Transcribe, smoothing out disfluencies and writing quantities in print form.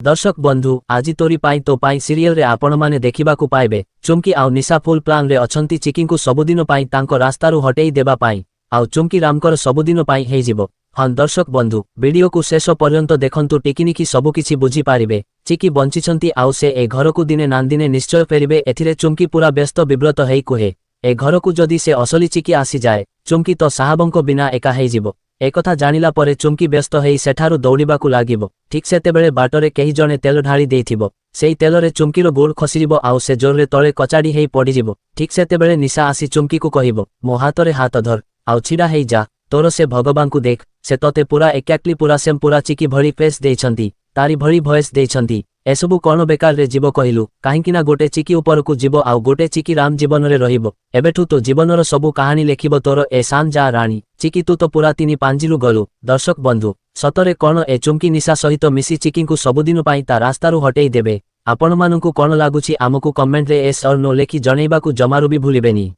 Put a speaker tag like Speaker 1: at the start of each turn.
Speaker 1: दर्शक बंधु आज तोरी पाई तो पाई सीरियल रे आपण माने देखिबाकू पाइबे चुमकी आउ निशा फुल प्लान रे अछंती चिकी को सबुदिन पाई तांको रास्तारू हटेई देबा पाई आउ चुमकी रामकर सबुदिन पाई हेई जिवो। हाँ दर्शक बंधु वीडियो को शेष पर्यंत देखंतु टिकिनिकी सबुकिछि बुझी पारिबे। चिकी बंचिछंती आउ से ए घर को दिने नांदिने निश्चय फेरिबे। एथिरे चुमकी पूरा व्यस्त विव्रत हेई कुहे ए घर को जदि से असली चिकी आसी जाए चुमकी तो साहाबंको बिना एका हेई जिवो। एकथा जानिला परे चुमकी व्यस्त हेई सेठारु दौड़िबाकू लागिबो। ठीक सेतेबेले बाटरे केही जणे तेल ढाली देइथिबो। सेई तेलरे चुमकीर गोड़ खसिजिबो आउ से जोरे तळे कचाड़ी हेई पडिजिबो। ठीक सेतेबेले निशा आसी चुमकी को कहिबो मो हातरे हाथ धर आउ छिड़ा हेई जा तोर से भगवान को देख से तते पूरा एक्याक्टली पूरा सेम पूरा चिकी भरी फेस देइछंती तारी भरी भॉइस देइछंती। एसबु कौन बेकार रे जीव कहिलु काहींकिना गोटे चिकी ऊपर को जीव आउ गोटे चिकी राम जीवन रे रहिबो। एबेठु तो जीवनर सबु कहानी लेखिबो तोर ए सान जा राणी चिकी तू तो पूरा तीनी पांजिरु गलु। दर्शक बंधु सतरे कौन ए चुमकी निशा सहित मिसी चिकी को सबुदिन पाई ता रास्तारू हटेई देबे। आपण मानकु कौन लागुछि आमकु कमेंट रे एस और नो लेखि जणैबाकू जमारू भी भूलिबेनी।